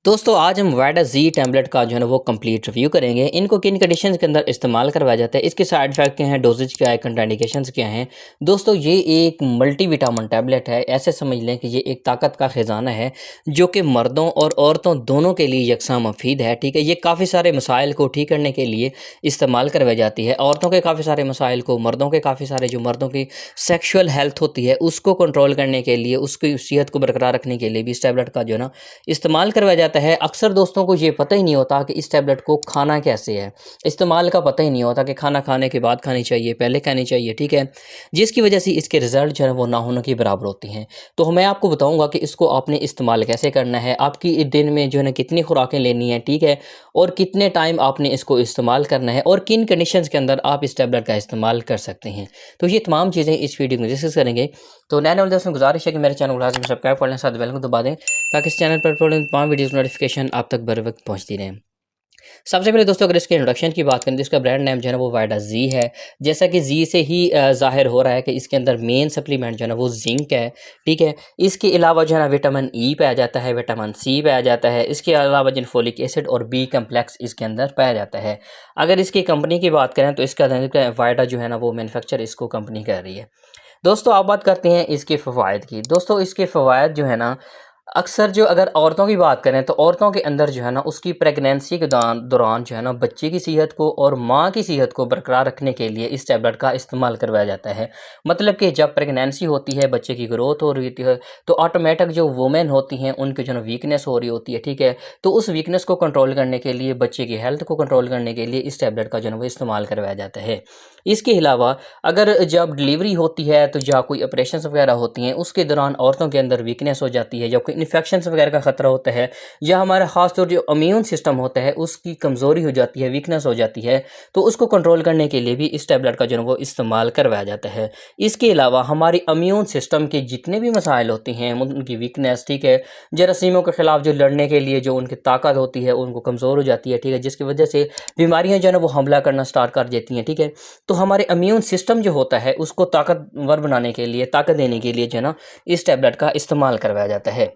दोस्तों आज हम वाइडा जी टैबलेट का जो है ना वो कंप्लीट रिव्यू करेंगे। इनको किन कंडीशंस के अंदर इस्तेमाल करवाया जाता है, इसके साइड इफेक्ट क्या हैं, डोजेज क्या है, कंट्राइंडिकेशंस क्या हैं। दोस्तों ये एक मल्टीविटामिन टैबलेट है। ऐसे समझ लें कि ये एक ताकत का खजाना है जो कि मर्दों और औरतों दोनों के लिए यकसा मुफीद है। ठीक है, ये काफ़ी सारे मसाइल को ठीक करने के लिए इस्तेमाल करवाई जाती है। औरतों के काफ़ी सारे मसाइल को, मर्दों के काफ़ी सारे जो मर्दों की सेक्शुअल हेल्थ होती है उसको कंट्रोल करने के लिए, उसकी सेहत को बरकरार रखने के लिए भी इस टैबलेट का जो है ना इस्तेमाल करवाया जाता है। अक्सर दोस्तों को ये पता ही नहीं होता कि इस टैबलेट को खाना कैसे है, इस्तेमाल का पता ही नहीं होता कि खाना खाने के बाद खानी चाहिए, पहले खानी चाहिए। ठीक है, जिसकी वजह से इसके रिजल्ट जो है वो ना होने के बराबर होते हैं। तो मैं आपको बताऊंगा कि इसको आपने इस्तेमाल कैसे करना है, आपकी दिन में जो है ना कितनी खुराकें लेनी है, ठीक है, और कितने टाइम आपने इसको इस्तेमाल करना है और किन कंडीशंस के अंदर आप इस टैबलेट का इस्तेमाल कर सकते हैं। तो ये तमाम चीज़ें इस वीडियो में डिस्कस करेंगे। तो नए वाले दोस्तों गुजारिश है कि मेरे चैनल को लाजमी सब्सक्राइब कर लें, साथ बेल को दबा दें ताकि इस चैनल पर अपलोड तमाम वीडियोस नोटिफिकेशन आप तक बर वक्त पहुंचती रहें। सबसे पहले दोस्तों अगर इसके इंट्रोडक्शन की बात करें तो इसका ब्रांड नेम जो है ना वो वाइडा जी है। जैसा कि जी से ही ज़ाहिर हो रहा है कि इसके अंदर मेन सप्लीमेंट जो है ना वो जिंक है। ठीक है, इसके अलावा जो है ना विटामिन ई पाया जाता है, विटामिन सी पाया जाता है, इसके अलावा जिन फोलिक एसिड और बी कम्प्लेक्स इसके अंदर पाया जाता है। अगर इसकी कंपनी की बात करें तो इसका वाइडा जो है ना वो मैन्युफैक्चर इसको कंपनी कर रही है। दोस्तों आप बात करते हैं इसके फ़वाइद की। दोस्तों इसके फ़वाइद जो है ना, अक्सर जो अगर औरतों की बात करें तो औरतों के अंदर जो है ना उसकी प्रेगनेंसी के दौरान जो है ना बच्चे की सेहत को और माँ की सेहत को बरकरार रखने के लिए इस टैबलेट का इस्तेमाल करवाया जाता है। मतलब कि जब प्रेगनेंसी होती है, बच्चे की ग्रोथ हो रही होती है, तो ऑटोमेटिक जो वुमेन होती हैं उनकी जो है वीकनेस हो रही होती है। ठीक है, तो उस वीकनेस को कंट्रोल करने के लिए, बच्चे की हेल्थ को कंट्रोल करने के लिए इस टैबलेट का जो है वो इस्तेमाल करवाया जाता है। इसके अलावा अगर जब डिलीवरी होती है तो या कोई ऑपरेशंस वगैरह होती हैं उसके दौरान औरतों के अंदर वीकनेस हो जाती है, या कोई इन्फेक्शंस वगैरह का ख़तरा होता है, या हमारा ख़ास तौर जो इम्यून सिस्टम होता है उसकी कमज़ोरी हो जाती है, वीकनेस हो जाती है, तो उसको कंट्रोल करने के लिए भी इस टैबलेट का जो है वो इस्तेमाल करवाया जाता है। इसके अलावा हमारी इम्यून सिस्टम के जितने भी मसाइल होते हैं, उनकी वीकनेस, ठीक है, जरासीमों के ख़िलाफ़ जो लड़ने के लिए जो उनकी ताकत होती है उनको कमज़ोर हो जाती है। ठीक है, जिसकी वजह से बीमारियाँ जो है ना वो हमला करना स्टार्ट कर देती हैं। ठीक है, तो हमारे इम्यून सिस्टम जो होता है उसको ताकतवर बनाने के लिए, ताकत देने के लिए जो है ना इस टैबलेट का इस्तेमाल करवाया जाता है।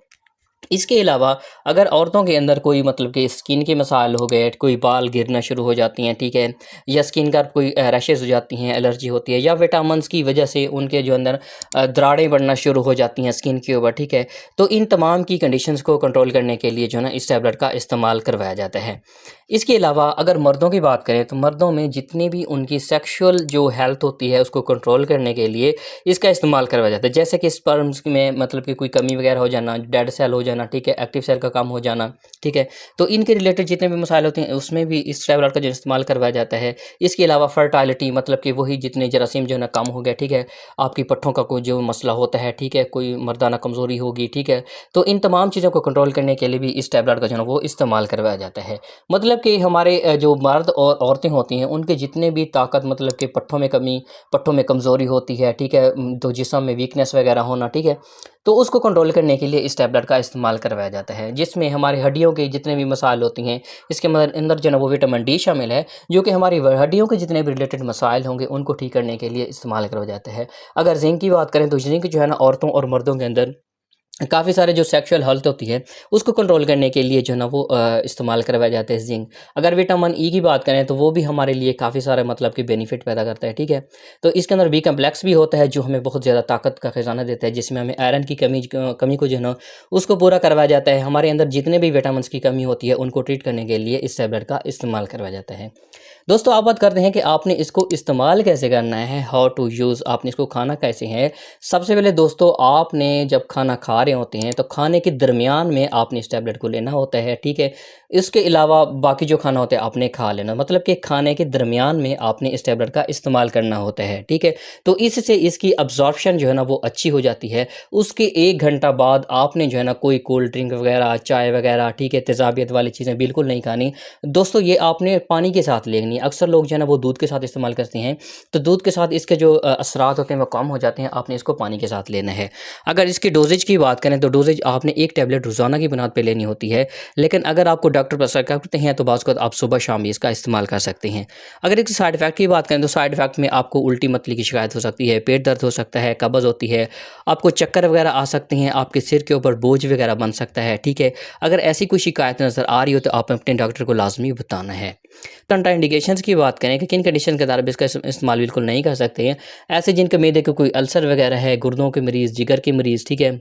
इसके अलावा अगर औरतों के अंदर कोई मतलब कि स्किन के मसाइल हो गए, कोई बाल गिरना शुरू हो जाती हैं, ठीक है, या स्किन का कोई रैशेज़ हो जाती हैं, एलर्जी होती है, या विटामिन्स की वजह से उनके जो अंदर दरारें बढ़ना शुरू हो जाती हैं स्किन के ऊपर। ठीक है, तो इन तमाम की कंडीशंस को कंट्रोल करने के लिए जो है ना इस टैबलेट का इस्तेमाल करवाया जाता है। इसके अलावा अगर मर्दों की बात करें तो मर्दों में जितनी भी उनकी सेक्सुअल जो हेल्थ होती है उसको कंट्रोल करने के लिए इसका इस्तेमाल करवाया जाता है। जैसे कि स्पर्म्स में मतलब कि कोई कमी वगैरह हो जाना, डेड सेल हो जाना, ठीक है, एक्टिव सेल का कम हो जाना, ठीक है, तो इनके रिलेटेड जितने भी मसाइल होते हैं उसमें भी इस टैबलेट का जो इस्तेमाल करवाया जाता है। इसके अलावा फर्टाइलिटी मतलब कि वही जितने जरासीम जो है ना कम हो गया, ठीक है, आपकी पट्ठों का कोई जो मसला होता है, ठीक है, कोई मर्दाना कमज़ोरी होगी, ठीक है, तो इन तमाम चीज़ों को कंट्रोल करने के लिए भी इस टैबलेट का जो है ना वो इस्तेमाल करवाया जाता है। मतलब कि हमारे जो मर्द और औरतें होती हैं उनके जितने भी ताकत मतलब कि पट्ठों में कमी, पट्ठों में कमज़ोरी होती है, ठीक है, तो जिस्म में वीकनेस वगैरह होना, ठीक है, तो उसको कंट्रोल करने के लिए इस टैबलेट का इस्तेमाल करवाया जाता है। जिसमें हमारी हड्डियों के जितने भी मसाइल होती हैं इसके अंदर जो है ना वो विटामिन डी शामिल है, जो कि हमारी हड्डियों के जितने भी रिलेटेड मसाइल होंगे उनको ठीक करने के लिए इस्तेमाल करवाया जाता है। अगर जिंक की बात करें तो जिंक जो है ना औरतों और मर्दों के अंदर काफ़ी सारे जो सेक्सुअल हेल्थ होती है उसको कंट्रोल करने के लिए जो है ना वो इस्तेमाल करवाए जाते हैं जिंक। अगर विटामिन ई की बात करें तो वो भी हमारे लिए काफ़ी सारे मतलब कि बेनिफिट पैदा करता है। ठीक है, तो इसके अंदर बी कम्प्लेक्स भी होता है जो हमें बहुत ज़्यादा ताकत का खजाना देता है, जिसमें हमें आयरन की कमी को जो है ना उसको पूरा करवाया जाता है। हमारे अंदर जितने भी विटामिन की कमी होती है उनको ट्रीट करने के लिए इस टैबलेट का इस्तेमाल करवाया जाता है। दोस्तों आप बात करते हैं कि आपने इसको इस्तेमाल कैसे करना है, हाउ टू यूज़, आपने इसको खाना कैसे है। सबसे पहले दोस्तों आपने जब खाना खा रहे होते हैं तो खाने के दरमियान में आपने इस टैबलेट को लेना होता है। ठीक है, इसके अलावा बाकी जो खाना होता है आपने खा लेना, मतलब कि खाने के दरमियान में आपने इस टैबलेट का इस्तेमाल करना होता है। ठीक है, तो इससे इसकी अब्जॉर्प्शन जो है ना वो अच्छी हो जाती है। उसके 1 घंटा बाद आपने जो है ना कोई कोल्ड ड्रिंक वगैरह, चाय वगैरह, ठीक है, तेज़ाबियत वाली चीज़ें बिल्कुल नहीं खानी। दोस्तों ये आपने पानी के साथ लेनी नहीं है। अक्सर लोग जो है ना वो दूध के साथ इस्तेमाल करते हैं, तो दूध के साथ इसके जो असरात होते हैं वो कम हो जाते हैं। आपने इसको पानी के साथ लेना है। अगर इसकी डोज़ेज की बात करें तो डोज़ेज आपने 1 टैबलेट रोज़ाना की बुनियाद पे लेनी होती है। लेकिन अगर आपको डॉक्टर प्रेस्क्राइब करते हैं तो बाज़ आप सुबह शाम भी इसका इस्तेमाल कर सकते हैं। अगर इसके साइड इफ़ेक्ट की बात करें तो साइड इफ़ेक्ट में आपको उल्टी मतली की शिकायत हो सकती है, पेट दर्द हो सकता है, कब्ज़ होती है, आपको चक्कर वगैरह आ सकते हैं, आपके सिर के ऊपर बोझ वगैरह बन सकता है, ठीक है। अगर ऐसी कोई शिकायत नज़र आ रही हो तो आप अपने डॉक्टर को लाज़मी बताना है। कंट्राइंडिकेशंस की बात करें कि किन कंडीशन के दौरान इसका इस्तेमाल बिल्कुल नहीं कर सकते हैं, ऐसे जिनके मैदे के कोई अल्सर वगैरह है, गुर्दों के मरीज़, जिगर के मरीज़, ठीक है।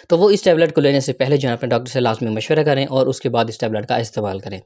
तो वो इस टैबलेट को लेने से पहले जो है अपने डॉक्टर से लाज़मी मशवरा करें और उसके बाद इस टैबलेट का इस्तेमाल करें।